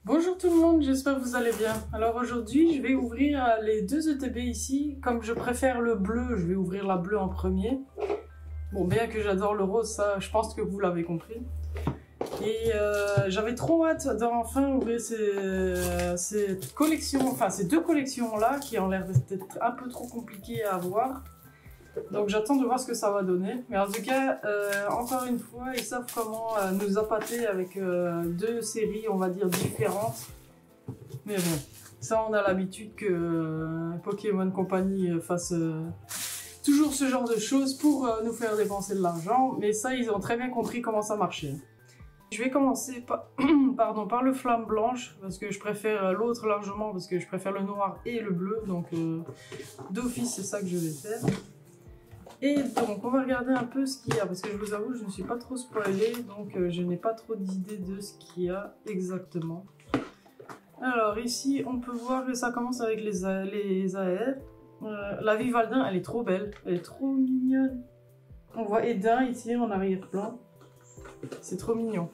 Bonjour tout le monde, j'espère que vous allez bien. Alors aujourd'hui, je vais ouvrir les deux ETB ici. Comme je préfère le bleu, je vais ouvrir la bleue en premier. Bon, bien que j'adore le rose, ça, je pense que vous l'avez compris. Et j'avais trop hâte d'enfin ouvrir ces collections, enfin ces deux collections-là, qui ont l'air d'être un peu trop compliquées à avoir. Donc j'attends de voir ce que ça va donner. Mais en tout cas, encore une fois, ils savent comment nous appâter avec deux séries, on va dire, différentes. Mais bon, ça on a l'habitude que Pokémon Company fasse toujours ce genre de choses pour nous faire dépenser de l'argent. Mais ça, ils ont très bien compris comment ça marchait. Je vais commencer par, par le flamme blanche, parce que je préfère l'autre largement, parce que je préfère le noir et le bleu. Donc d'office, c'est ça que je vais faire. Et donc, on va regarder un peu ce qu'il y a, parce que je vous avoue, je ne suis pas trop spoilée, donc je n'ai pas trop d'idées de ce qu'il y a exactement. Alors ici, on peut voir que ça commence avec les AR. La Vivaldin, elle est trop belle, elle est trop mignonne. On voit Edin ici en arrière-plan. C'est trop mignon.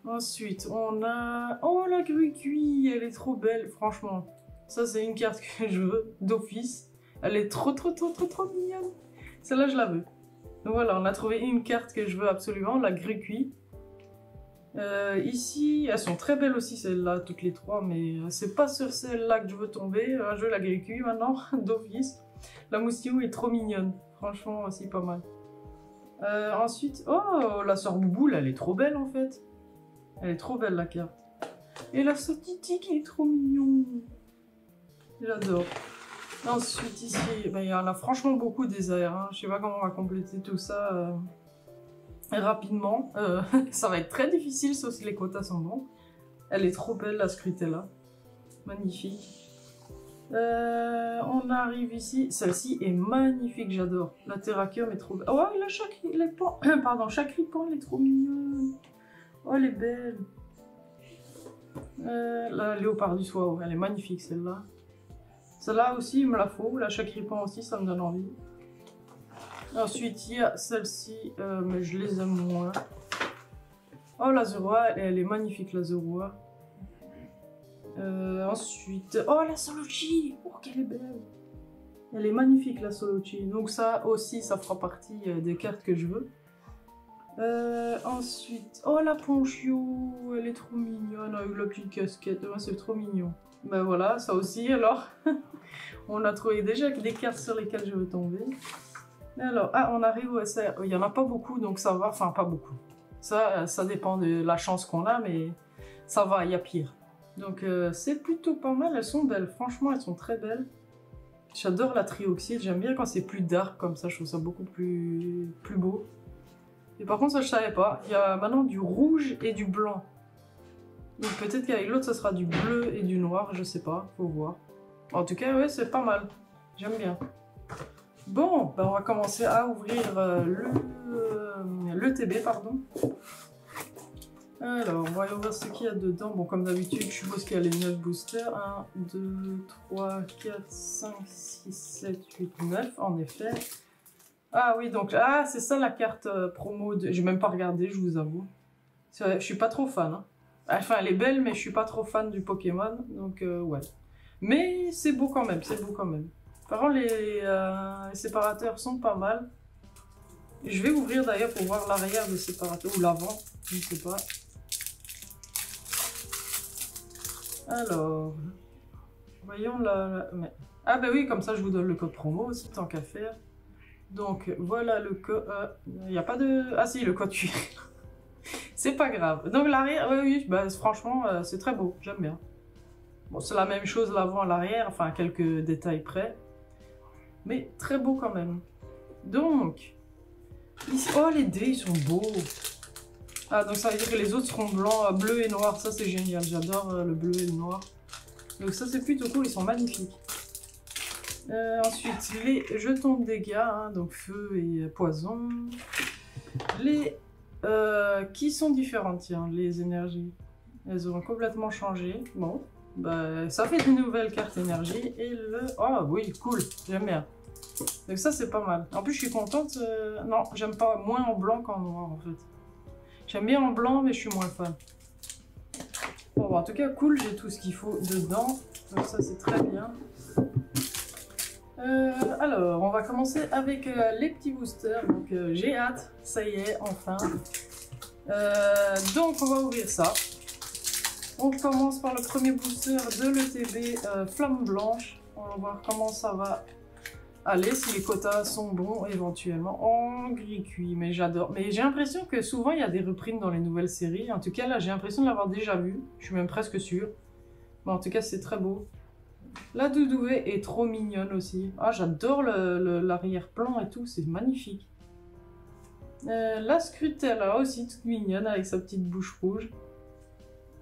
Ensuite, on a... Oh, la Grucuit, elle est trop belle, franchement. Ça, c'est une carte que je veux, d'office. Elle est trop mignonne. Celle-là, je la veux. Donc voilà, on a trouvé une carte que je veux absolument, la Grucuit. Ici, elles sont très belles aussi, celles-là, toutes les trois, mais c'est pas sur celle-là que je veux tomber. Je veux la Grucuit maintenant, d'office. La Moustillou est trop mignonne. Franchement, aussi pas mal. Ensuite, oh, la Sœur Bouboule, elle est trop belle en fait. Elle est trop belle la carte. Et la Sotiti qui est trop mignon. J'adore. Ensuite ici, ben, il y en a franchement beaucoup des AR. Hein. Je sais pas comment on va compléter tout ça rapidement. Ça va être très difficile sauf si les quotas sont bons. Elle est trop belle la Scrutella. Magnifique. On arrive ici. Celle-ci est magnifique, j'adore. La Terrakium est trop belle. Oh, la Chakripan, elle est trop mignonne. Oh, elle est belle. La Léopard du Soie, elle est magnifique celle-là. Celle-là aussi, il me la faut. La Chakripan aussi, ça me donne envie. Ensuite, il y a celle-ci, mais je les aime moins. Oh, la Zorua, elle est magnifique, la Zorua. Ensuite, oh, la Solochi! Oh, qu'elle est belle! Elle est magnifique, la Solochi. Donc ça aussi, ça fera partie des cartes que je veux. Ensuite, oh, la Ponchio! Elle est trop mignonne, avec la petite casquette. C'est trop mignon. Ben voilà, ça aussi, alors. On a trouvé déjà des cartes sur lesquelles je veux tomber. Alors, ah, on arrive au SR. Il n'y en a pas beaucoup, donc ça va. Enfin, pas beaucoup. Ça dépend de la chance qu'on a, mais ça va, il y a pire. Donc, c'est plutôt pas mal. Elles sont belles. Franchement, elles sont très belles. J'adore la Trioxyde. J'aime bien quand c'est plus dark comme ça. Je trouve ça beaucoup plus beau. Et par contre, ça, je savais pas. Il y a maintenant du rouge et du blanc. Donc, peut-être qu'avec l'autre, ça sera du bleu et du noir. Je sais pas. Faut voir. En tout cas, ouais, c'est pas mal. J'aime bien. Bon, ben on va commencer à ouvrir le TB, pardon. Alors, on va ouvrir ce qu'il y a dedans. Bon, comme d'habitude, je suppose qu'il y a les 9 boosters. 1, 2, 3, 4, 5, 6, 7, 8, 9, en effet. Ah oui, donc, ah, c'est ça la carte promo. J'ai même pas regardé, je vous avoue. Je suis pas trop fan. Hein. Enfin, elle est belle, mais je suis pas trop fan du Pokémon. Donc, ouais. Mais c'est beau quand même, c'est beau quand même. Par contre, les séparateurs sont pas mal. Je vais ouvrir d'ailleurs pour voir l'arrière des séparateurs, ou l'avant, je ne sais pas. Alors, voyons la... Ah ben oui, comme ça je vous donne le code promo aussi, tant qu'à faire. Donc voilà le code... Il n'y a pas de... Ah si, le code QR. C'est pas grave. Donc l'arrière, oui, bah, franchement, c'est très beau, j'aime bien. Bon, c'est la même chose l'avant et l'arrière, enfin quelques détails près. Mais très beau quand même. Donc, ici, oh les dés, ils sont beaux. Ah, donc ça veut dire que les autres seront blancs, bleus et noirs. Ça, c'est génial. J'adore le bleu et le noir. Donc ça, c'est plutôt cool. Ils sont magnifiques. Ensuite, les jetons de dégâts. Hein, donc feu et poison. Les... qui sont différentes, tiens, les énergies. Elles ont complètement changé. Bon. Bah, ça fait de nouvelles cartes énergie. Et le... Oh oui, cool. J'aime bien. Donc ça, c'est pas mal. En plus, je suis contente. Non, j'aime pas moins en blanc qu'en noir, en fait. J'aime bien en blanc, mais je suis moins fan. Bon, en tout cas, cool, j'ai tout ce qu'il faut dedans. Donc ça, c'est très bien. Alors, on va commencer avec les petits boosters. Donc, j'ai hâte. Ça y est, enfin. Donc, on va ouvrir ça. On commence par le premier booster de l'ETB Flamme Blanche. On va voir comment ça va aller, si les quotas sont bons éventuellement. En gris cuit, mais j'adore. Mais j'ai l'impression que souvent il y a des reprints dans les nouvelles séries. En tout cas, là, j'ai l'impression de l'avoir déjà vu. Je suis même presque sûre. Mais en tout cas, c'est très beau. La Doudouée est trop mignonne aussi. Ah, j'adore l'arrière-plan et tout, c'est magnifique. La Scrutella aussi, toute mignonne avec sa petite bouche rouge.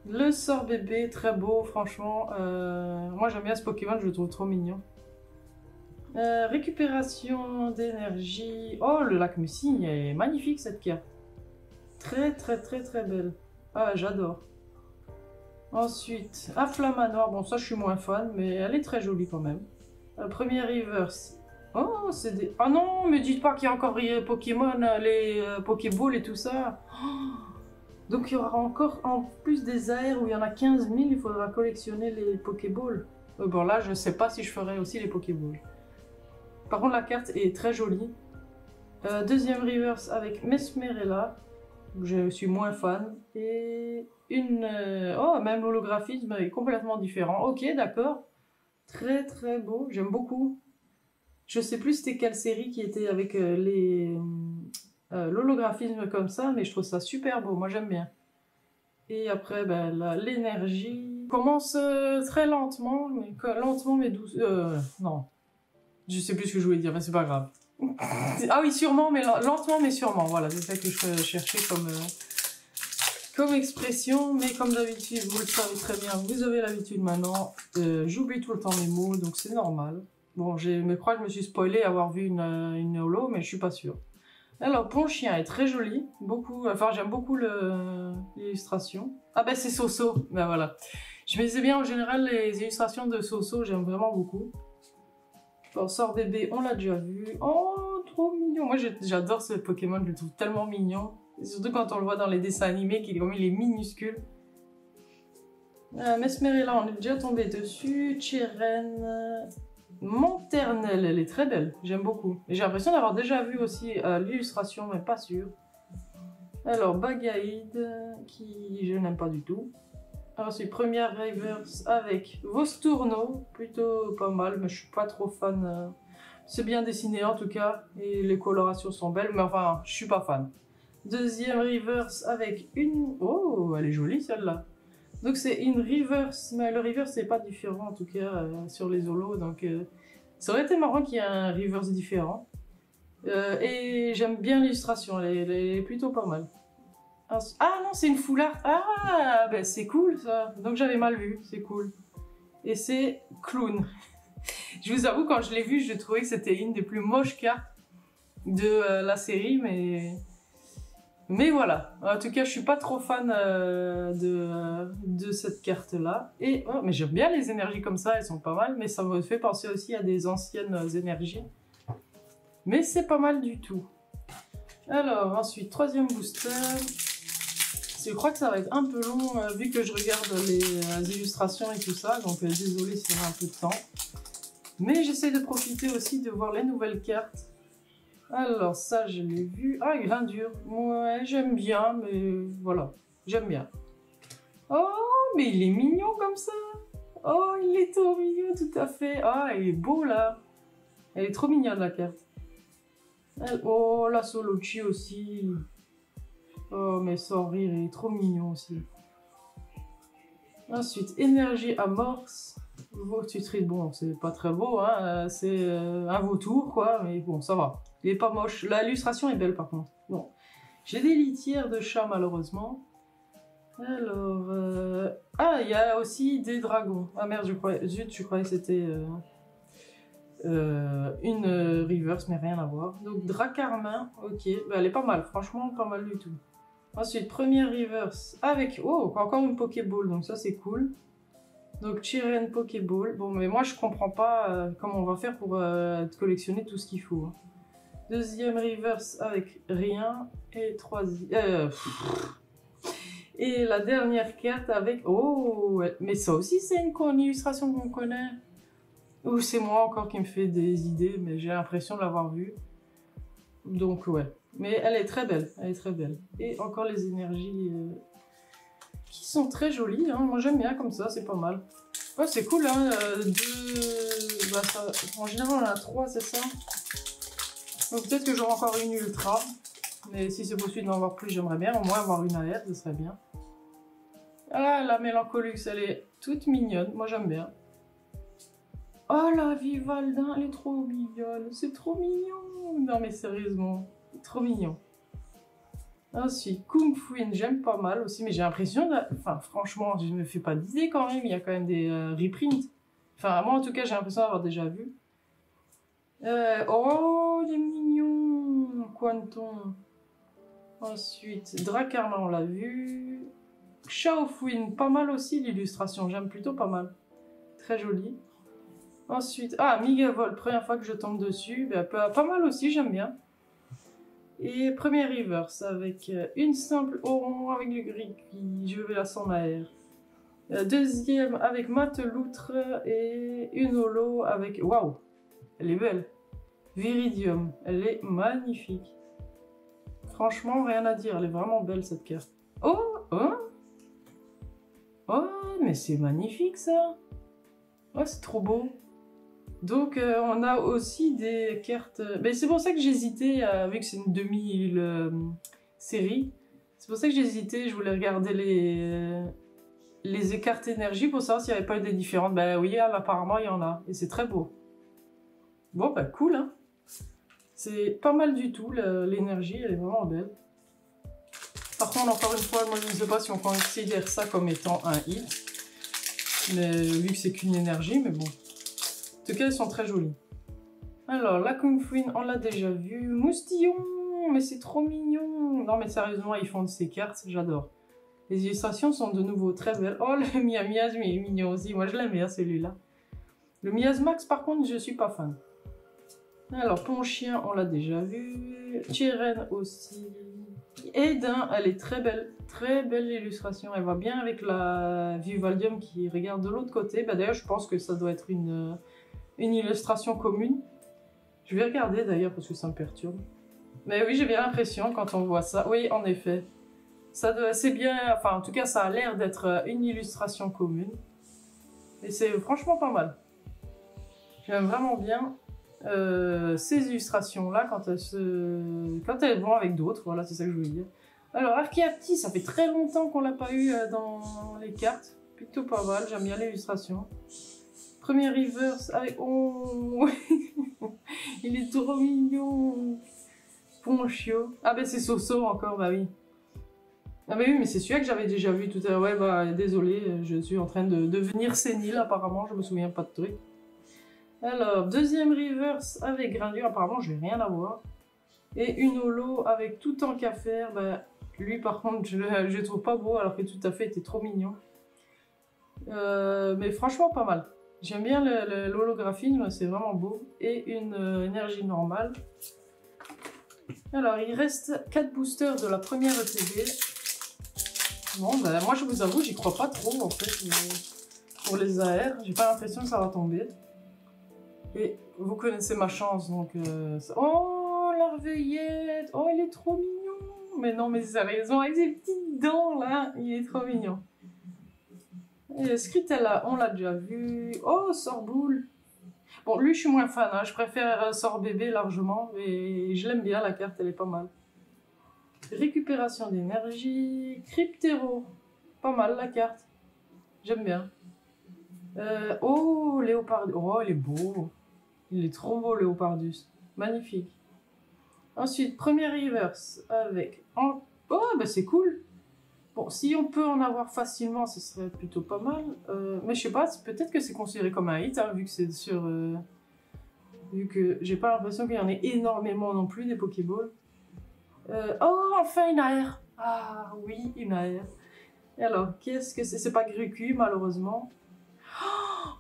Le sort bébé, très beau, franchement. Moi, j'aime bien ce Pokémon, je le trouve trop mignon. Récupération d'énergie. Oh, le lac Musine est magnifique cette carte. Très, très, très, très belle. Ah, j'adore. Ensuite, Afflamanoir. Bon, ça, je suis moins fan, mais elle est très jolie quand même. Premier reverse. Oh, c'est des... Ah non, me dites pas qu'il y a encore les Pokémon, les Pokéballs et tout ça. Oh, donc, il y aura encore, en plus des aires où il y en a 15 000, il faudra collectionner les Pokéballs. Bon, là, je sais pas si je ferai aussi les Pokéballs. Par contre, la carte est très jolie. Deuxième reverse avec Mesmerella. Je suis moins fan. Et une... Oh, même l'holographisme est complètement différent. Ok, d'accord. Très très beau. J'aime beaucoup. Je sais plus c'était quelle série qui était avec l'holographisme comme ça, mais je trouve ça super beau. Moi, j'aime bien. Et après, ben, l'énergie commence très lentement, mais douce. Non. Je sais plus ce que je voulais dire, mais c'est pas grave. Ah oui, sûrement, mais lentement, mais sûrement. Voilà, c'est ça que je cherchais comme expression. Mais comme d'habitude, vous le savez très bien, vous avez l'habitude maintenant. J'oublie tout le temps mes mots, donc c'est normal. Bon, je crois que je me suis spoilé avoir vu une holo, mais je suis pas sûre. Alors, Ponchien est très joli. Enfin, j'aime beaucoup l'illustration. Ah ben, c'est Soso. Ben voilà. Je me disais bien, en général, les illustrations de Soso, j'aime vraiment beaucoup. Bon, sort bébé, on l'a déjà vu. Oh, trop mignon. Moi, j'adore ce Pokémon, je le trouve tellement mignon. Et surtout quand on le voit dans les dessins animés, il est minuscule. Mesmerella, on est déjà tombé dessus. Cheren, Monternelle, elle est très belle. J'aime beaucoup. Et j'ai l'impression d'avoir déjà vu aussi l'illustration, mais pas sûr. Alors, Bagaïd, qui je n'aime pas du tout. Ensuite, première reverse avec Vostourno, plutôt pas mal, mais je suis pas trop fan. C'est bien dessiné en tout cas, et les colorations sont belles, mais enfin, je suis pas fan. Deuxième reverse avec une... Oh, elle est jolie celle-là. Donc c'est une reverse, mais le reverse n'est pas différent en tout cas sur les holos, donc ça aurait été marrant qu'il y ait un reverse différent. Et j'aime bien l'illustration, elle est plutôt pas mal. Ah non, c'est une full art. Ah, ben c'est cool ça. Donc j'avais mal vu, c'est cool. Et c'est Clown. Je vous avoue, quand je l'ai vu, je trouvais que c'était une des plus moches cartes de la série, mais voilà. En tout cas, je suis pas trop fan de cette carte-là. Et oh, mais j'aime bien les énergies comme ça, elles sont pas mal, mais ça me fait penser aussi à des anciennes énergies. Mais c'est pas mal du tout. Alors, ensuite, troisième booster. Je crois que ça va être un peu long vu que je regarde les illustrations et tout ça, donc désolé s'il y a un peu de temps. Mais j'essaie de profiter aussi de voir les nouvelles cartes. Alors ça je l'ai vu. Ah, Grindure. Ouais, j'aime bien, mais voilà, j'aime bien. Oh, mais il est mignon comme ça. Oh, il est trop mignon, tout à fait. Ah, il est beau là. Elle est trop mignonne la carte. Oh, la Solochi aussi. Oh, mais sans rire, il est trop mignon aussi. Ensuite, énergie amorce. Bon, c'est pas très beau, hein. C'est un vautour, quoi, mais bon, ça va. Il est pas moche. L'illustration est belle, par contre. Bon, j'ai des litières de chat, malheureusement. Alors, ah, il y a aussi des dragons. Ah merde, je croyais que c'était une reverse, mais rien à voir. Donc, Dracarmin, ok. Bah, elle est pas mal, franchement, pas mal du tout. Ensuite, première reverse avec... Oh, encore une Pokéball, donc ça c'est cool. Donc Cheren Pokéball. Bon, mais moi je comprends pas comment on va faire pour collectionner tout ce qu'il faut. Hein. Deuxième reverse avec rien. Et troisième... Et la dernière carte avec... Oh, mais ça aussi c'est une illustration qu'on connaît. Ou c'est moi encore qui me fait des idées, mais j'ai l'impression de l'avoir vue. Donc ouais. Mais elle est très belle, elle est très belle. Et encore les énergies qui sont très jolies. Hein. Moi j'aime bien comme ça, c'est pas mal. Ouais, c'est cool, hein. Bah, ça... En général on en a 3, c'est ça. Donc peut-être que j'aurai encore une ultra. Mais si c'est possible d'en avoir plus, j'aimerais bien. Au moins avoir une AR, ce serait bien. Ah, la Mélancolux, elle est toute mignonne. Moi j'aime bien. Oh la Vivaldin, elle est trop mignonne, c'est trop mignon. Non mais sérieusement, trop mignon. Ensuite, Kung Fuin, j'aime pas mal aussi, mais j'ai l'impression, enfin franchement, je me fais pas d'idée quand même, il y a quand même des reprints. Enfin moi en tout cas, j'ai l'impression d'avoir déjà vu. Oh, il est mignon, Quanton. Ensuite, Dracarma, on l'a vu. Xiaofuin, pas mal aussi l'illustration, j'aime plutôt pas mal. Très joli. Ensuite, ah, Migavol, première fois que je tombe dessus, ben, pas mal aussi, j'aime bien. Et premier reverse avec une simple Oron avec le gris, je vais la sans AR. Deuxième avec Mateloutre et une holo avec, waouh, elle est belle. Viridium, elle est magnifique. Franchement, rien à dire, elle est vraiment belle cette carte. Oh, oh, oh, mais c'est magnifique ça. Oh, c'est trop beau. Donc on a aussi des cartes... Mais c'est pour ça que j'hésitais, vu que c'est une demi-série, c'est pour ça que j'hésitais, je voulais regarder les cartes énergie pour savoir s'il n'y avait pas eu des différentes. Ben oui, apparemment il y en a, et c'est très beau. Bon, bah cool, hein. C'est pas mal du tout, l'énergie, elle est vraiment belle. Par contre, encore une fois, moi je ne sais pas si on considère ça comme étant un hit, mais vu que c'est qu'une énergie, mais bon. En tout cas, elles sont très jolies. Alors, la Kung Fuin, on l'a déjà vu. Moustillon, mais c'est trop mignon. Non, mais sérieusement, ils font de ces cartes, j'adore. Les illustrations sont de nouveau très belles. Oh, le Miasme, il est mignon aussi. Moi, je l'aime bien, celui-là. Le Miasmax, par contre, je suis pas fan. Alors, Ponchien, on l'a déjà vu. Tcheren aussi. Edin, elle est très belle. Très belle illustration. Elle va bien avec la Vivaldium qui regarde de l'autre côté. Bah, d'ailleurs, je pense que ça doit être une illustration commune. Je vais regarder d'ailleurs parce que ça me perturbe. Mais oui, j'ai bien l'impression quand on voit ça. Oui, en effet. C'est bien, enfin en tout cas ça a l'air d'être une illustration commune. Et c'est franchement pas mal. J'aime vraiment bien ces illustrations-là quand elles vont avec d'autres. Voilà, c'est ça que je voulais dire. Alors, Archeapti, ça fait très longtemps qu'on l'a pas eu dans les cartes. Plutôt pas mal, j'aime bien l'illustration. Premier reverse avec... Oh il est trop mignon. Ponchio. Ah ben c'est Soso encore, bah oui. Ah bah oui, mais c'est celui-là que j'avais déjà vu tout à l'heure. Ouais, bah désolé, je suis en train de devenir sénile apparemment, je me souviens pas de truc. Alors, deuxième reverse avec Grindure, apparemment je vais rien avoir. Et une holo avec tout en qu'à faire, bah lui par contre je le trouve pas beau alors que tout à fait était trop mignon. Mais franchement pas mal. J'aime bien l'holographisme, c'est vraiment beau. Et une énergie normale. Alors, il reste 4 boosters de la première ETB. Bon, ben, moi je vous avoue, j'y crois pas trop en fait. Pour les AR, j'ai pas l'impression que ça va tomber. Et vous connaissez ma chance, donc... Oh, l'Arveillette. Oh, il est trop mignon. Mais non, mais sérieusement, avec ses petites dents là, il est trop mignon. Et Scritella, on l'a déjà vu. Oh, Sorboule. Bon, lui, je suis moins fan. Hein. Je préfère Sorbébé largement. Et je l'aime bien, la carte, elle est pas mal. Récupération d'énergie. Cryptéro. Pas mal, la carte. J'aime bien. Oh, Léopardus. Oh, il est beau. Il est trop beau, Léopardus. Magnifique. Ensuite, premier reverse avec... Oh, bah c'est cool. Bon, si on peut en avoir facilement, ce serait plutôt pas mal. Mais je sais pas, peut-être que c'est considéré comme un hit, hein, vu que c'est sur... vu que j'ai pas l'impression qu'il y en ait énormément non plus, des Pokéballs. Oh, enfin une AR. Ah oui, une AR. Et alors, qu'est-ce que c'est? C'est pas Grucu, malheureusement.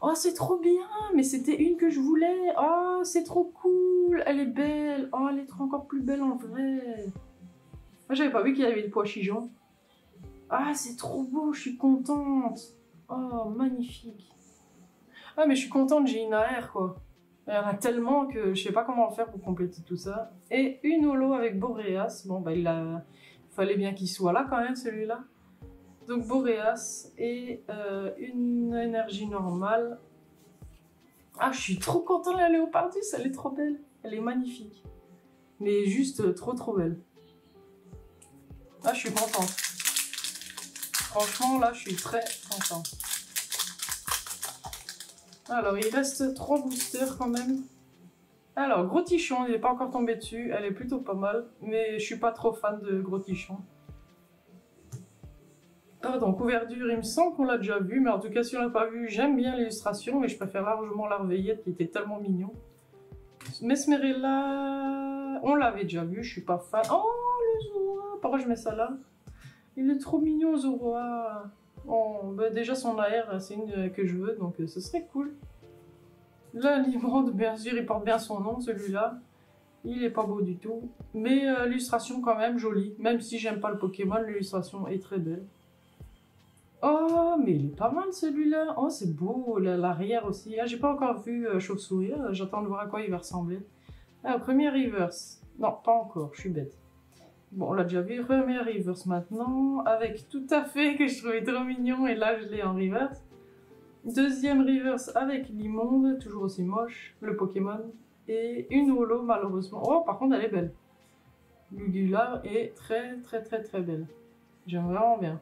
Oh, c'est trop bien. Mais c'était une que je voulais. Oh, c'est trop cool. Elle est belle. Oh, elle est encore plus belle en vrai. Moi, j'avais pas vu qu'il y avait le pois chigeon. Ah, c'est trop beau, je suis contente. Oh, magnifique. Ah, mais je suis contente, j'ai une AR, quoi. Il y en a tellement que je sais pas comment faire pour compléter tout ça. Et une holo avec Boreas. Bon, bah, il fallait bien qu'il soit là, quand même, celui-là. Donc, Boreas et une énergie normale. Ah, je suis trop contente de la Léopardus, elle est trop belle. Elle est magnifique. Mais juste trop belle. Ah, je suis contente. Franchement, là, je suis très contente. Alors, il reste 3 boosters quand même. Alors, Gros Tichon, il n'est pas encore tombé dessus. Elle est plutôt pas mal. Mais je suis pas trop fan de Gros Tichon. Pardon, couverture, il me semble qu'on l'a déjà vu. Mais en tout cas, si on l'a pas vu, j'aime bien l'illustration. Mais je préfère largement la Reveillette qui était tellement mignon. Mesmerella, on l'avait déjà vu. Je suis pas fan. Oh, le Zoroa. Pourquoi je mets ça là? Il est trop mignon, Zoroa. Oh, bah déjà son AR, c'est une que je veux, donc ce serait cool. Là, Librande, bien sûr, il porte bien son nom, celui-là. Il est pas beau du tout. Mais l'illustration, quand même, jolie. Même si j'aime pas le Pokémon, l'illustration est très belle. Oh, mais il est pas mal, celui-là. Oh, c'est beau, l'arrière aussi. Ah, j'ai pas encore vu Chauve-souris. J'attends de voir à quoi il va ressembler. Ah, premier reverse. Non, pas encore, je suis bête. Bon, on l'a déjà vu, premier reverse maintenant, avec tout à fait que je trouvais trop mignon, et là je l'ai en reverse. Deuxième reverse avec l'immonde, toujours aussi moche, le Pokémon. Et une holo malheureusement. Oh, par contre elle est belle. Lugula est très belle. J'aime vraiment bien.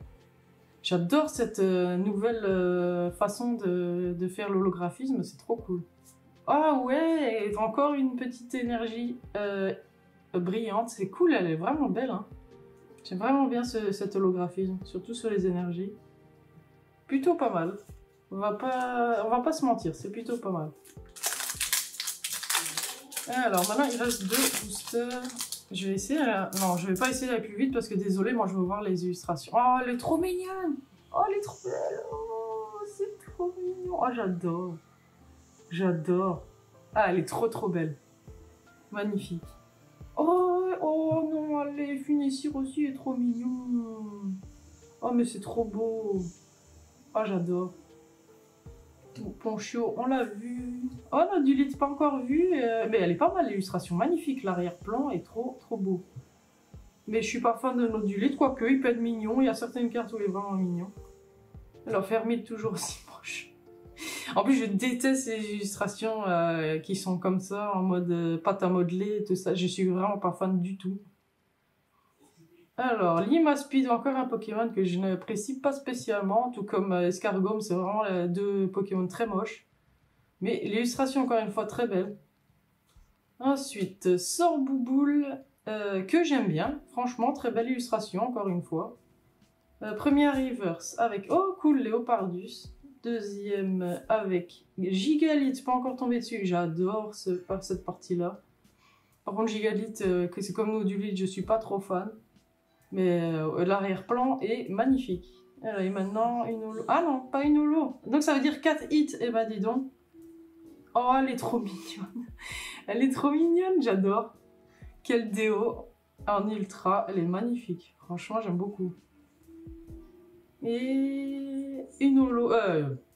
J'adore cette nouvelle façon de faire l'holographisme, c'est trop cool. Ah ouais, et encore une petite énergie brillante, c'est cool, elle est vraiment belle. Hein. J'aime vraiment bien cet holographisme, surtout sur les énergies. Plutôt pas mal. On va pas se mentir, c'est plutôt pas mal. Alors maintenant il reste 2 boosters. Je vais essayer. Non, je vais pas essayer d'aller plus vite parce que désolé, moi je veux voir les illustrations. Oh, elle est trop mignonne! Oh, elle est trop belle! Oh, c'est trop mignon! Oh, j'adore! J'adore! Ah, elle est trop belle! Magnifique! Oh non, allez, Funessir aussi est trop mignon. Oh, mais c'est trop beau. Oh, j'adore. Ponchio, on l'a vu. Oh, Nodulite, pas encore vu. Mais elle est pas mal, l'illustration. Magnifique, l'arrière-plan est trop beau. Mais je suis pas fan de Nodulite, quoique, il peut être mignon. Il y a certaines cartes où il est vraiment mignon. Alors, Fermite, toujours aussi moche. En plus, je déteste ces illustrations qui sont comme ça, en mode pâte à modeler et tout ça. Je suis vraiment pas fan du tout. Alors, Limaspide, encore un Pokémon que je n'apprécie pas spécialement, tout comme Escargome, c'est vraiment 2 Pokémon très moches. Mais l'illustration, encore une fois, très belle. Ensuite, Sorbouboule, que j'aime bien. Franchement, très belle illustration, encore une fois. Première reverse avec, oh cool, Léopardus. Deuxième avec Gigalith, pas encore tombé dessus, j'adore cette partie-là. Par contre, Gigalith, que c'est comme Nodulite, je suis pas trop fan. Mais l'arrière-plan est magnifique. Alors, et maintenant, une holo. Ah non, pas une holo. Donc ça veut dire 4 hits. Eh ben dis donc. Oh, elle est trop mignonne. Elle est trop mignonne, j'adore. Quelle déo en ultra. Elle est magnifique. Franchement, j'aime beaucoup. Et une holo.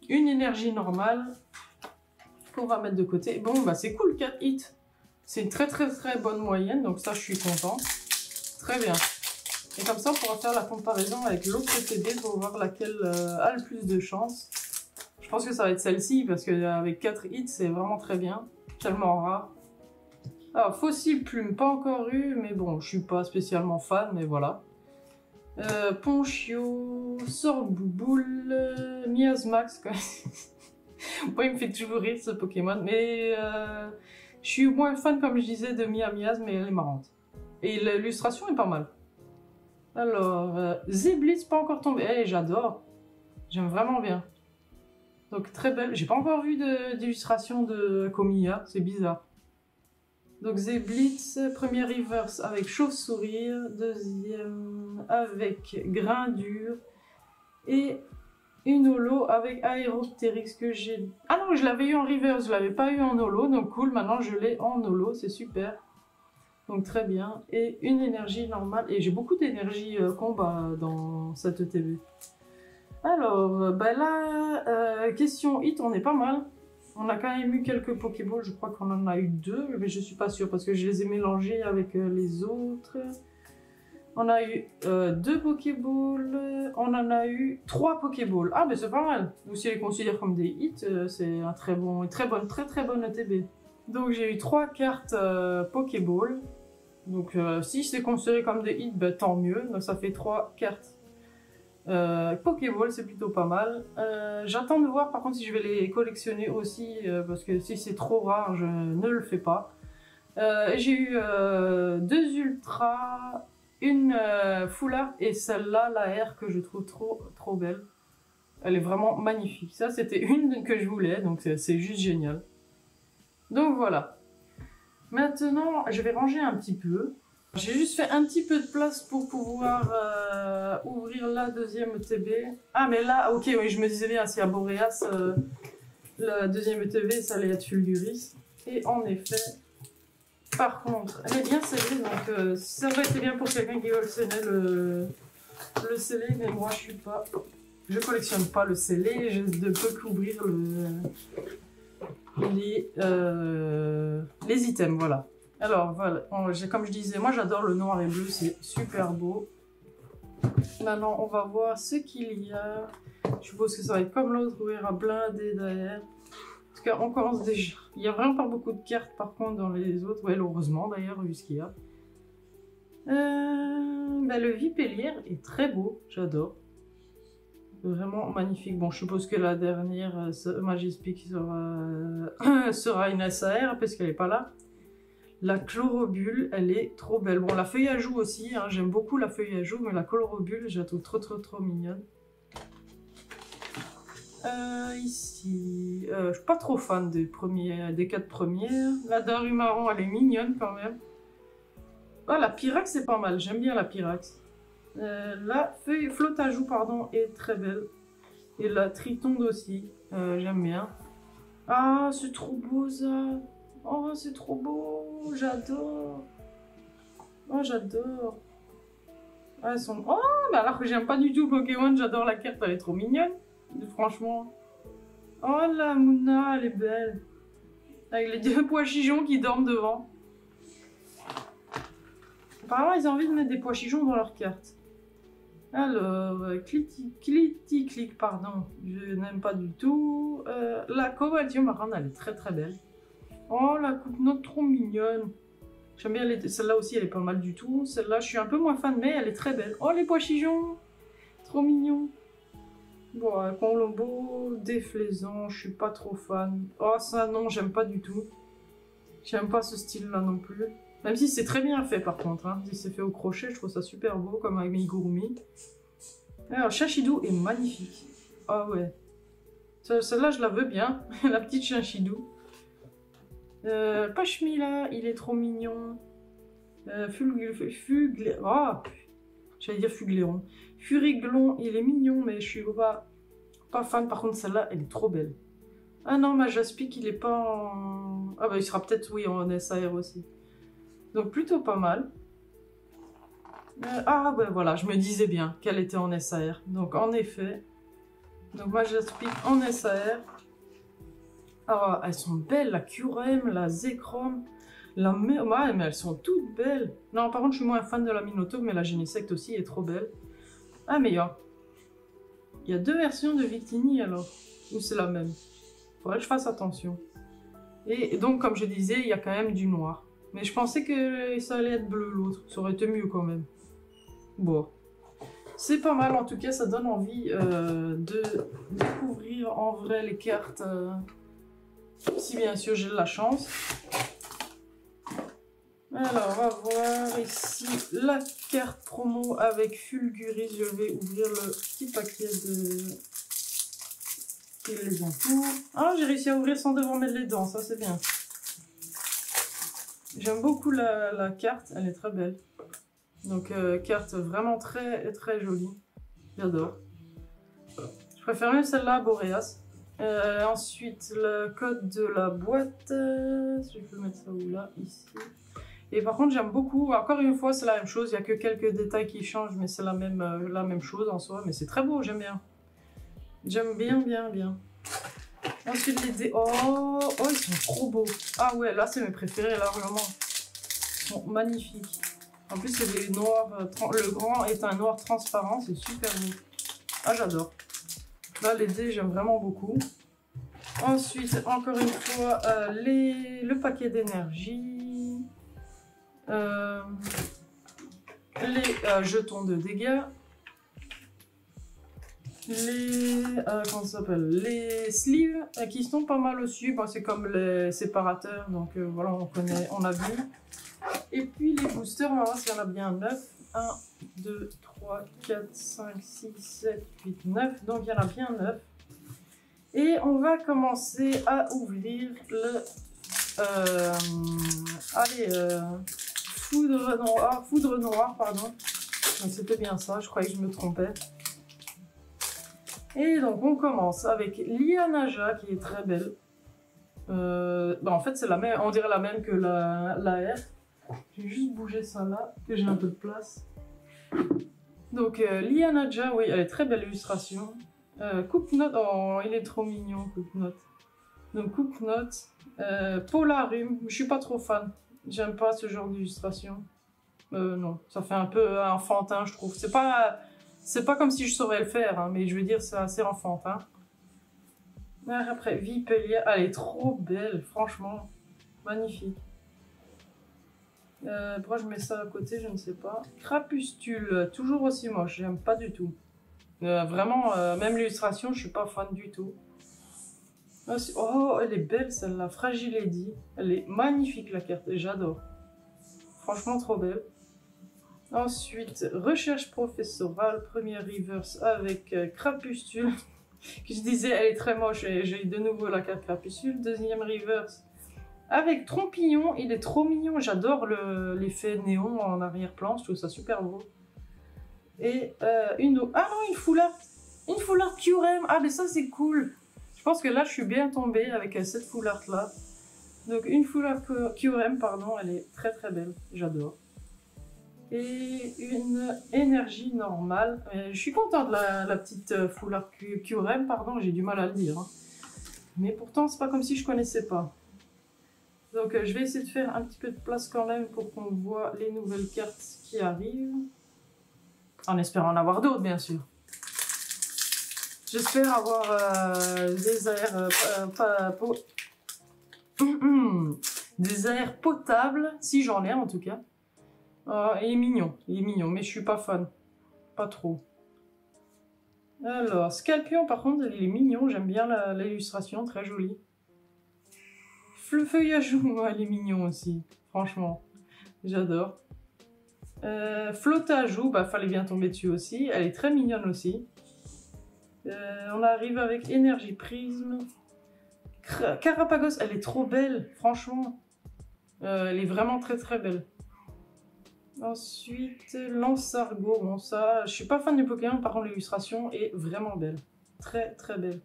Une énergie normale. Qu'on va mettre de côté. Bon, bah c'est cool, 4 hits. C'est une très bonne moyenne. Donc ça, je suis contente. Très bien. Et comme ça, on pourra faire la comparaison avec l'autre TB pour voir laquelle a le plus de chance. Je pense que ça va être celle-ci, parce qu'avec 4 hits, c'est vraiment très bien. Tellement rare. Alors, Fossile Plume, pas encore eu, mais bon, je suis pas spécialement fan, mais voilà. Ponchio, Sorbouboule, Miasmax, quoi. Moi, il me fait toujours rire ce Pokémon, mais je suis moins fan, comme je disais, de Mias, mais elle est marrante. Et l'illustration est pas mal. Alors, Zeblitz, pas encore tombé. Eh, j'adore. J'aime vraiment bien. Donc, très belle. J'ai pas encore vu d'illustration de Komiya. C'est bizarre. Donc, Zeblitz, premier reverse avec Chauve-sourire. Deuxième avec Grain dur. Et une holo avec Aéroptérix que j'ai... Ah non, je l'avais eu en reverse. Je l'avais pas eu en holo. Donc, cool. Maintenant, je l'ai en holo. C'est super. Donc très bien. Et une énergie normale. Et j'ai beaucoup d'énergie combat dans cette ETB. Alors, bah là, question hit, on est pas mal. On a quand même eu quelques Pokéballs, je crois qu'on en a eu 2, mais je suis pas sûre parce que je les ai mélangés avec les autres. On a eu 2 Pokéballs, on en a eu 3 Pokéballs. Ah, mais c'est pas mal. Ou si on les considère comme des hits, c'est un très bonne ETB. Donc j'ai eu 3 cartes Pokéball. Donc si c'est considéré comme des hits, ben, tant mieux. Donc ça fait 3 cartes Pokéball, c'est plutôt pas mal. J'attends de voir par contre si je vais les collectionner aussi, parce que si c'est trop rare, je ne le fais pas. J'ai eu 2 Ultras, une Full Art et celle-là, la R, que je trouve trop belle. Elle est vraiment magnifique. Ça, c'était une que je voulais, donc c'est juste génial. Donc voilà. Maintenant, je vais ranger un petit peu. J'ai juste fait un petit peu de place pour pouvoir ouvrir la deuxième ETB. Ah, mais là, ok, oui, je me disais bien, si à Boreas, la deuxième ETB, ça allait être Fulguris. Et en effet, par contre, elle est bien scellée, donc ça aurait été bien pour quelqu'un qui collectionnait le scellé, mais moi, je collectionne pas le scellé, je ne peux qu'ouvrir les items, voilà. Alors voilà, comme je disais, moi j'adore le noir et bleu, c'est super beau. Maintenant on va voir ce qu'il y a. Je suppose que ça va être comme l'autre, où il y aura blindé derrière. En tout cas on commence déjà. Il y a vraiment pas beaucoup de cartes par contre dans les autres. Ouais, heureusement d'ailleurs, vu ce qu'il y a. Bah, le Vipellier est très beau, j'adore. Vraiment magnifique. Bon, je suppose que la dernière, Majestic, sera une SAR parce qu'elle n'est pas là. La Chlorobule, elle est trop belle. Bon, la feuille à joue aussi, hein, j'aime beaucoup la feuille à joue, mais la Chlorobule, je la trouve trop mignonne. Ici, je suis pas trop fan des 4 premières. La Darumaron, elle est mignonne quand même. Ah, la Pyrax, c'est pas mal, j'aime bien la Pyrax. La feuille flotte à joue, pardon, est très belle. Et la Tritonde aussi, j'aime bien. Ah, c'est trop beau ça. Oh, c'est trop beau, j'adore. Oh, j'adore. Ah, elles sont... Oh, mais alors que j'aime pas du tout Pokémon, j'adore la carte, elle est trop mignonne. Franchement. Oh, la Muna, elle est belle. Avec les 2 pois chichons qui dorment devant. Apparemment, ils ont envie de mettre des pois chichons dans leur carte. Alors, Clitic, pardon, je n'aime pas du tout. La Cobaltium Marane, elle est très belle. Oh, la coupe note trop mignonne. J'aime bien celle-là aussi, elle est pas mal du tout. Celle-là, je suis un peu moins fan, mais elle est très belle. Oh, les pois chichons, trop mignon. Bon, Colombo, Déflaisant, je suis pas trop fan. Oh, ça, non, j'aime pas du tout. J'aime pas ce style-là non plus. Même si c'est très bien fait, par contre. Hein. Si c'est fait au crochet, je trouve ça super beau, comme avec Amigurumi. Alors, Chachidou est magnifique. Ah ouais. Celle-là, je la veux bien. La petite Chachidou. Pashmila, il est trop mignon. Oh, j'allais dire Fugléon. Furiglon, il est mignon, mais je suis pas fan. Par contre, celle-là, elle est trop belle. Ah non, ma Jaspic, il est pas en... Ah bah, il sera peut-être, oui, en SAR aussi. Donc, plutôt pas mal. Ah ben voilà, je me disais bien qu'elle était en SAR. Donc, en effet. Donc, ma Jaspic en SAR. Ah, elles sont belles, la Curem, la Zekrom, la... Ouais, mais elles sont toutes belles. Non, par contre, je suis moins fan de la Minotaur, mais la Genesect aussi est trop belle. Ah, mais il y a 2 versions de Victini, alors. Ou c'est la même? Faudrait que je fasse attention. Et donc, comme je disais, il y a quand même du noir. Mais je pensais que ça allait être bleu, l'autre. Ça aurait été mieux, quand même. Bon. C'est pas mal, en tout cas, ça donne envie de découvrir en vrai les cartes... Si bien sûr j'ai de la chance. Alors on va voir ici la carte promo avec Fulguris. Je vais ouvrir le petit paquet qui les entoure. Ah, j'ai réussi à ouvrir sans devoir mettre les dents, ça c'est bien. J'aime beaucoup la carte, elle est très belle. Donc carte vraiment très jolie. J'adore. Je préfère même celle-là à Boreas. Ensuite, le code de la boîte, je peux mettre ça où là, ici. Et par contre, j'aime beaucoup, encore une fois, c'est la même chose, il n'y a que quelques détails qui changent, mais c'est la même chose en soi. Mais c'est très beau, j'aime bien. J'aime bien, bien, bien. Ensuite, les dés. Oh, ils sont trop beaux. Ah ouais, là, c'est mes préférés, largement. Ils sont magnifiques. En plus, c'est des noirs. Le grand est un noir transparent, c'est super beau. Ah, j'adore. Là, les dés, j'aime vraiment beaucoup. Ensuite, encore une fois, le paquet d'énergie. Les jetons de dégâts. Comment ça s'appelle, les sleeves qui sont pas mal aussi. Bon, c'est comme les séparateurs, donc voilà, on a vu. Et puis les boosters, on va voir s'il y en a bien 9. 1, 2, 3, 4, 5, 6, 7, 8, 9. Donc il y en a bien 9. Et on va commencer à ouvrir le foudre noire, pardon. C'était bien ça, je croyais que je me trompais. Et donc on commence avec Lianaja qui est très belle. En fait c'est la même, on dirait la même que la R. Je vais juste bouger ça là, que j'ai un peu de place. Donc Lianaja, oui, elle est très belle illustration. Coupe-note, oh il est trop mignon Coupe-note. Donc Coupe-note, Polarum, je suis pas trop fan. J'aime pas ce genre d'illustration. Non, ça fait un peu enfantin je trouve. C'est pas comme si je saurais le faire, hein, mais je veux dire, c'est assez enfantin. Après, Vipellia, elle est trop belle, franchement. Magnifique. Pourquoi je mets ça à côté, je ne sais pas. Crapustule, toujours aussi moche, j'aime pas du tout. Vraiment, même l'illustration, je suis pas fan du tout. Oh, elle est belle celle-là, Fragile Lady. Elle est magnifique la carte, j'adore. Franchement, trop belle. Ensuite, recherche professorale, première reverse avec Crapustule. Que je disais, elle est très moche et j'ai de nouveau la carte Crapustule. Deuxième reverse avec Trompillon, il est trop mignon. J'adore l'effet néon en arrière-plan, je trouve ça super beau. Et une foulard. Une foulard Kyurem. Ah, mais ça c'est cool. Je pense que là je suis bien tombée avec cette foulard là. Donc une foulard Kyurem, pardon, elle est très très belle. J'adore. Et une énergie normale. Je suis contente de la petite foulard Kyurem, pardon, j'ai du mal à le dire. Hein. Mais pourtant, c'est pas comme si je connaissais pas. Donc, je vais essayer de faire un petit peu de place quand même pour qu'on voit les nouvelles cartes qui arrivent. En espérant en avoir d'autres, bien sûr. J'espère avoir des airs des airs potables, si j'en ai en tout cas. Il est mignon, mais je suis pas fan. Pas trop. Alors, Scalpion, par contre, il est mignon, j'aime bien l'illustration, très jolie. Feuillajou, elle est mignon aussi, franchement, j'adore. Flottajou, bah fallait bien tomber dessus aussi, elle est très mignonne aussi. On arrive avec Énergie Prisme. Carapagos, elle est trop belle, franchement. Elle est vraiment très très belle. Ensuite, Lansargot. Bon, ça, je suis pas fan du Pokémon, par contre, l'illustration est vraiment belle. Très, très belle.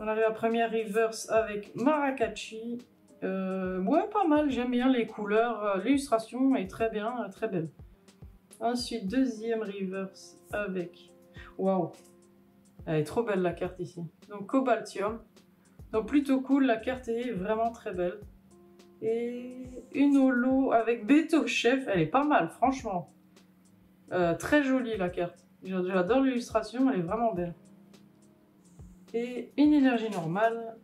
On arrive à première reverse avec Maracatchi. Ouais, pas mal, j'aime bien les couleurs. L'illustration est très bien, très belle. Ensuite, deuxième reverse avec... Waouh! Elle est trop belle, la carte, ici. Donc, Cobaltium. Donc, plutôt cool, la carte est vraiment très belle. Et une holo avec Beto Chef, elle est pas mal, franchement. Très jolie la carte. J'adore l'illustration, elle est vraiment belle. Et une énergie normale.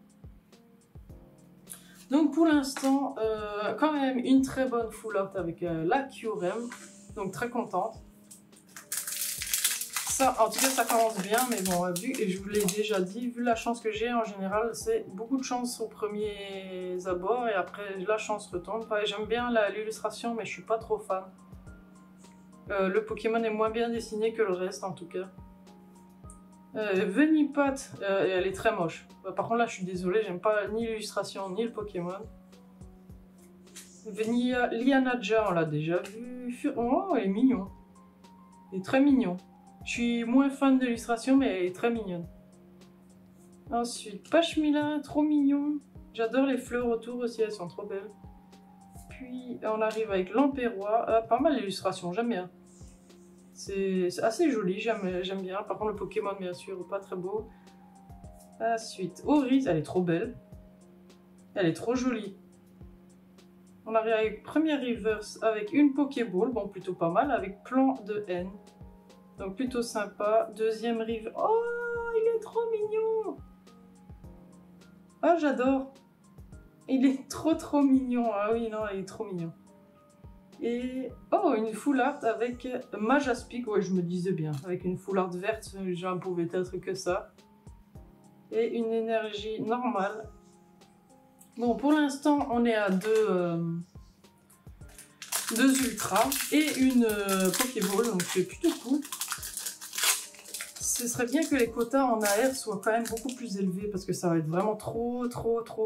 Donc pour l'instant, quand même une très bonne full art avec la Kyurem. Donc très contente. Ça, en tout cas, ça commence bien, mais bon, vu, et je vous l'ai déjà dit, vu la chance que j'ai en général, c'est beaucoup de chance aux premiers abords et après la chance retombe. J'aime bien l'illustration, mais je suis pas trop fan. Le Pokémon est moins bien dessiné que le reste en tout cas. Venipat, elle est très moche. Par contre là, je suis désolée, j'aime pas ni l'illustration ni le Pokémon. Lianaja, on l'a déjà vu. Oh, elle est mignon. Elle est très mignon. Je suis moins fan de l'illustration, mais elle est très mignonne. Ensuite, Pashmila, trop mignon. J'adore les fleurs autour aussi, elles sont trop belles. Puis on arrive avec l'Empérois. Pas mal l'illustration, j'aime bien. C'est assez joli, j'aime bien. Par contre le Pokémon bien sûr, pas très beau. Ensuite, Oris, elle est trop belle. Elle est trop jolie. On arrive avec première reverse avec une Pokéball, bon plutôt pas mal, avec plan de haine. Donc plutôt sympa. Deuxième rive. Oh, il est trop mignon. Ah, j'adore. Il est trop mignon. Ah oui, non, il est trop mignon. Et oh, une full art avec Majaspic. Ouais, je me disais bien. Avec une full art verte, j'en pouvais être que ça. Et une énergie normale. Bon, pour l'instant, on est à deux ultras et une Pokéball, donc c'est plutôt cool. Ce serait bien que les quotas en AR soient quand même beaucoup plus élevés parce que ça va être vraiment trop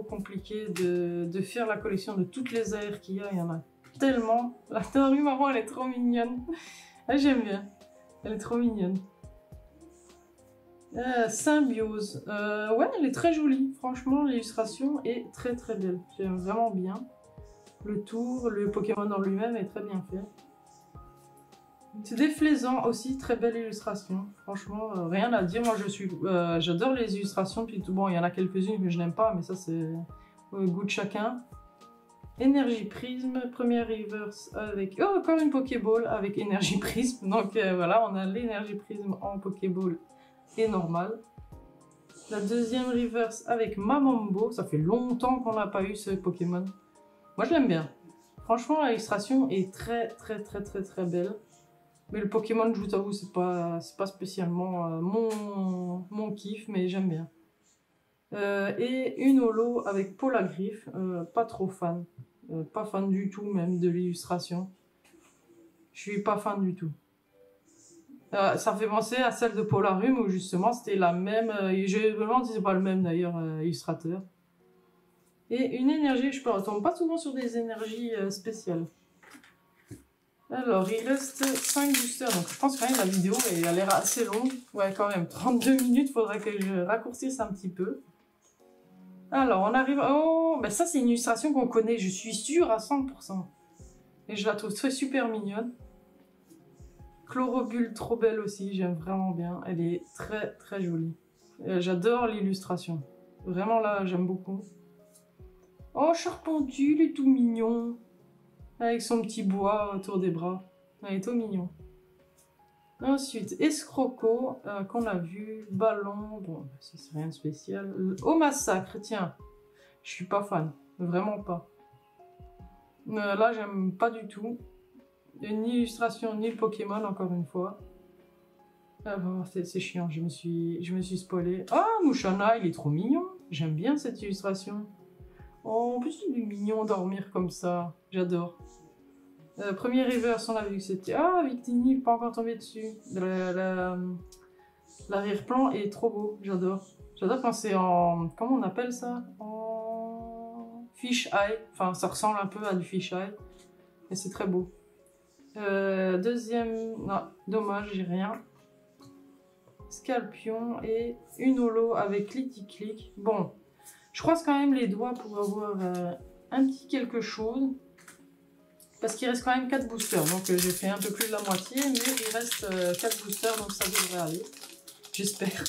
compliqué de faire la collection de toutes les AR qu'il y a. Il y en a tellement. La Taru maman, elle est trop mignonne. Ah, j'aime bien. Elle est trop mignonne. Symbiose. Ouais, elle est très jolie. Franchement, l'illustration est très belle. J'aime vraiment bien. Le tour, le Pokémon en lui-même est très bien fait. C'est déflaisant aussi, très belle illustration. Franchement, rien à dire. Moi, j'adore les illustrations. Puis tout, bon, il y en a quelques-unes que je n'aime pas, mais ça, c'est au goût de chacun. Énergie Prisme, première reverse avec... Oh, encore une Pokéball avec Énergie Prisme. Donc voilà, on a l'énergie Prisme en Pokéball et normal. La deuxième reverse avec Mamambo. Ça fait longtemps qu'on n'a pas eu ce Pokémon. Moi, je l'aime bien. Franchement, l'illustration est très belle. Mais le Pokémon, je vous avoue, c'est pas spécialement mon kiff, mais j'aime bien. Et une holo avec Polagriff, pas trop fan. Pas fan du tout même de l'illustration. Je suis pas fan du tout. Ça fait penser à celle de Polarum où justement c'était la même. Je me demande si c'est pas le même d'ailleurs illustrateur. Et une énergie, je ne tombe pas souvent sur des énergies spéciales. Alors, il reste 5 boosters, donc je pense quand même la vidéo elle a l'air assez longue. Ouais, quand même, 32 minutes, faudrait que je raccourcisse un petit peu. Alors, on arrive... Oh, ben ça c'est une illustration qu'on connaît, je suis sûre à 100%. Et je la trouve super mignonne. Chlorobule, trop belle aussi, j'aime vraiment bien. Elle est très jolie. J'adore l'illustration. Vraiment là, j'aime beaucoup. Oh, Charpentu, il est tout mignon. Avec son petit bois autour des bras. Il est tout mignon. Ensuite, Escroco, qu'on a vu. Ballon, bon, ça c'est rien de spécial. Au massacre, tiens. Je suis pas fan. Vraiment pas. Là, j'aime pas du tout. Ni l'illustration, ni le Pokémon, encore une fois. Ah bon, c'est chiant, je me suis spoilé. Ah, Mouchana, il est trop mignon. J'aime bien cette illustration. Oh, en plus, il est mignon dormir comme ça. J'adore. Premier reverse, on a vu que c'était... Ah, Victini, pas encore tombé dessus. L'arrière-plan est trop beau. J'adore. J'adore quand c'est en... Comment on appelle ça? En... Fish eye. Enfin, ça ressemble un peu à du fish eye. Et c'est très beau. Deuxième... Non, dommage, j'ai rien. Scalpion et une holo avec Click. Bon, je croise quand même les doigts pour avoir un petit quelque chose. Parce qu'il reste quand même 4 boosters. Donc j'ai fait un peu plus de la moitié, mais il reste 4 boosters, donc ça devrait aller. J'espère.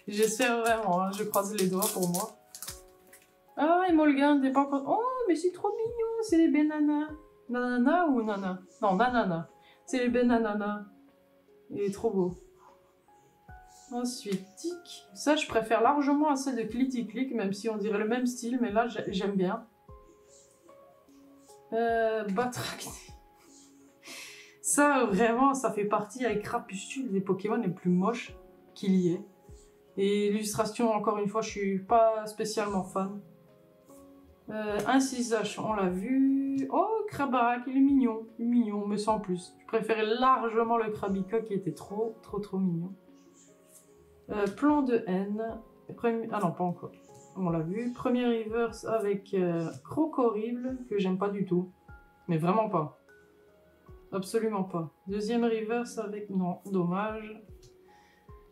J'espère vraiment, hein, je croise les doigts pour moi. Ah, Emolga n'est pas encore... Oh, mais c'est trop mignon, c'est les Benana. Nanana ou Nana? Non, Nanana. C'est les Benanana. Il est trop beau. Ensuite, Tic. Ça, je préfère largement à celle de Click, même si on dirait le même style, mais là, j'aime bien. Batrac. Ça, vraiment, ça fait partie avec Crapuscule des Pokémon les plus moches qu'il y ait. Et l'illustration, encore une fois, je suis pas spécialement fan. Un Cisache, on l'a vu. Oh, Krabarak, il est mignon. Mignon, mais sans plus. Je préférais largement le Krabika qui était trop mignon. Plan de haine. Ah non, pas encore. On l'a vu. Premier reverse avec Crocorrible, que j'aime pas du tout. Mais vraiment pas. Absolument pas. Deuxième reverse avec... Non, dommage.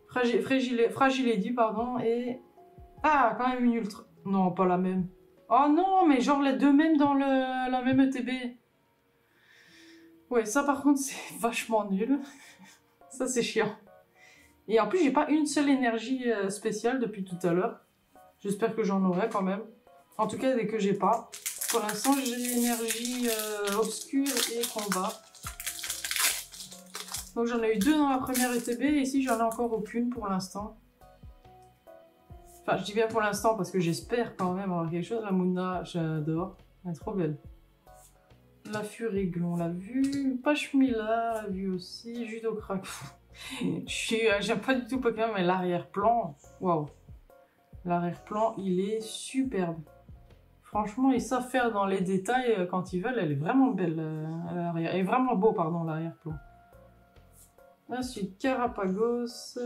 Fragiledy, pardon. Et... Ah, quand même une ultra... Non, pas la même. Oh non, mais genre les deux mêmes dans la même ETB. Ouais, ça par contre c'est vachement nul. Ça c'est chiant. Et en plus j'ai pas une seule énergie spéciale depuis tout à l'heure. J'espère que j'en aurai quand même. En tout cas dès que j'ai pas. Pour l'instant j'ai énergie obscure et combat. Donc j'en ai eu 2 dans la première ETB et ici j'en ai encore aucune pour l'instant. Enfin je dis bien pour l'instant parce que j'espère quand même avoir quelque chose. La Muna j'adore, elle est trop belle. La Furigle on l'a vu, Pashmila on l'a vu aussi, Judocrack. J'aime pas du tout Pokémon mais l'arrière-plan, waouh. L'arrière-plan il est superbe. Franchement ils savent faire dans les détails quand ils veulent, elle est vraiment belle. Elle est vraiment beau pardon l'arrière-plan. Ensuite, Carapagos.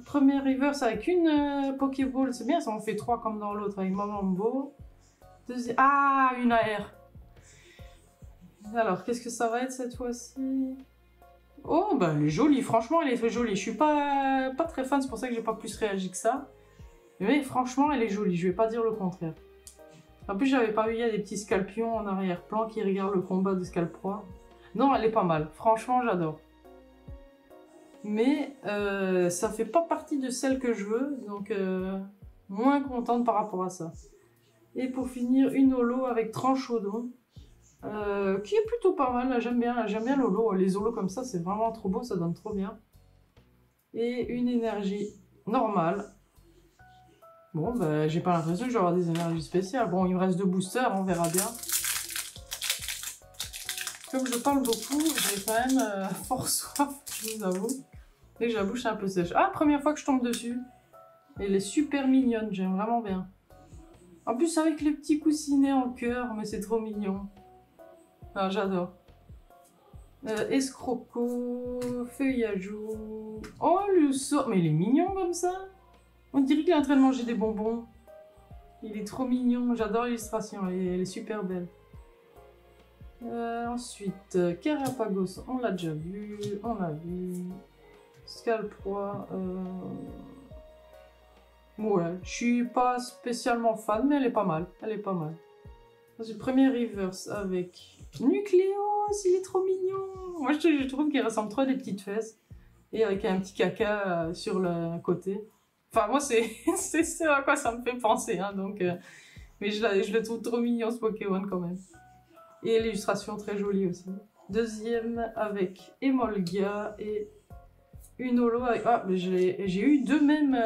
Premier reverse avec une Pokéball. C'est bien, ça en fait 3 comme dans l'autre avec Mamambo. Deuxième. Ah, une AR. Alors, qu'est-ce que ça va être cette fois-ci? Oh, bah elle est jolie. Franchement, elle est très jolie. Je suis pas très fan, c'est pour ça que j'ai pas plus réagi que ça. Mais franchement, elle est jolie. Je vais pas dire le contraire. En plus, j'avais pas vu, il y a des petits Scalpions en arrière-plan qui regardent le combat de Scalproie. Non, elle est pas mal. Franchement, j'adore. Mais ça fait pas partie de celle que je veux, donc moins contente par rapport à ça. Et pour finir, une holo avec Tranchodon, qui est plutôt pas mal, j'aime bien l'holo, les holos comme ça c'est vraiment trop beau, ça donne trop bien. Et une énergie normale. Bon, bah j'ai pas l'impression que je vais avoir des énergies spéciales. Bon, il me reste 2 boosters, on verra bien. Comme je parle beaucoup, j'ai quand même fort soif, je vous avoue. Et que j'ai la bouche un peu sèche. Ah, première fois que je tombe dessus. Elle est super mignonne, j'aime vraiment bien. En plus avec les petits coussinets en cœur, mais c'est trop mignon. Ah, j'adore. Escroco, Feuillajou. Oh, le sort. Mais il est mignon comme ça. On dirait qu'il est en train de manger des bonbons. Il est trop mignon, j'adore l'illustration, elle est super belle. Ensuite, Carapagos, on l'a déjà vu, on l'a vu. Scalproie, ouais, je suis pas spécialement fan, mais elle est pas mal, elle est pas mal. C'est le premier reverse avec Nucléos, il est trop mignon. Moi je trouve qu'il ressemble trop à des petites fesses. Et avec un petit caca sur le côté. Enfin moi c'est ce à quoi ça me fait penser, hein, donc... mais je le trouve trop mignon ce Pokémon quand même. Et l'illustration très jolie aussi. Deuxième avec Emolga et une holo avec... Ah, j'ai eu 2 mêmes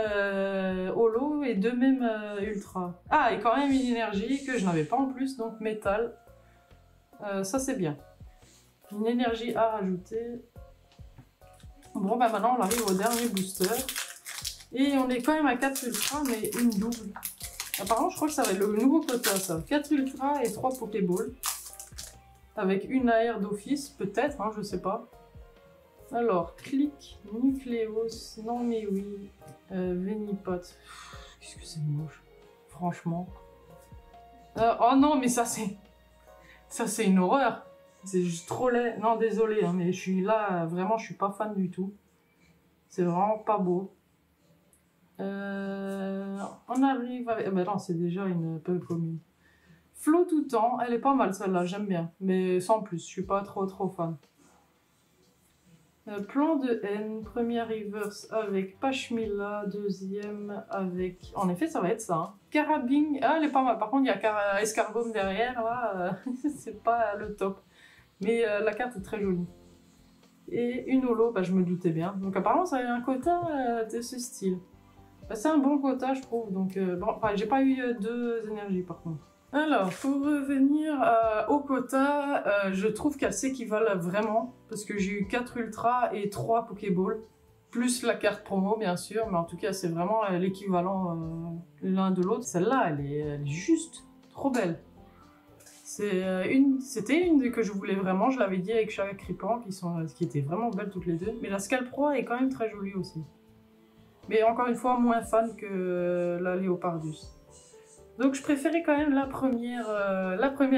holo et 2 mêmes ultra. Ah, et quand même une énergie que je n'avais pas en plus, donc métal. Ça c'est bien. Une énergie à rajouter. Bon, bah maintenant on arrive au dernier booster. Et on est quand même à 4 ultra, mais une double. Apparemment, je crois que ça va être le nouveau quota, ça. 4 ultra et 3 Pokéballs. Avec une AR d'office, peut-être, hein, je sais pas. Alors, clic, Nucléos, non mais oui, Venipot. Qu'est-ce que c'est moche, franchement. Oh non, mais ça c'est une horreur. C'est juste trop laid. Non, désolé, hein, mais je suis là, vraiment, je suis pas fan du tout. C'est vraiment pas beau. On arrive avec... Ben non, c'est déjà une peu commune. Flot tout temps, elle est pas mal celle-là, j'aime bien. Mais sans plus, je suis pas trop fan. Plan de haine, première reverse avec Pashmila, deuxième avec... En effet, ça va être ça. Hein. Carabing, ah, elle est pas mal. Par contre, il y a Escarbome derrière, là, c'est pas le top. Mais la carte est très jolie. Et une holo, bah, je me doutais bien. Donc apparemment, ça a un quota de ce style. Bah, c'est un bon quota, je trouve. Donc, bon, enfin, j'ai pas eu 2 énergies, par contre. Alors, pour revenir au quota, je trouve qu'elles s'équivalent vraiment, parce que j'ai eu 4 ultras et 3 Pokéballs, plus la carte promo bien sûr, mais en tout cas c'est vraiment l'équivalent l'un de l'autre. Celle-là, elle est juste trop belle. C'était une que je voulais vraiment, je l'avais dit avec Chaga Cripan, qui étaient vraiment belles toutes les deux, mais la Scalproie est quand même très jolie aussi. Mais encore une fois, moins fan que la Léopardus. Donc je préférais quand même la première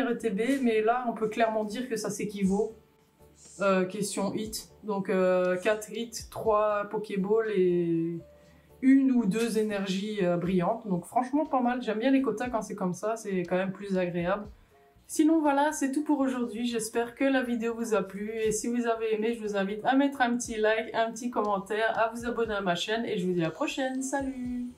ETB, mais là on peut clairement dire que ça s'équivaut. Question hit, donc 4 hits, 3 Pokéballs et une ou deux énergies brillantes. Donc franchement pas mal, j'aime bien les quotas quand c'est comme ça, c'est quand même plus agréable. Sinon voilà, c'est tout pour aujourd'hui. J'espère que la vidéo vous a plu et si vous avez aimé, je vous invite à mettre un petit like, un petit commentaire, à vous abonner à ma chaîne et je vous dis à la prochaine. Salut!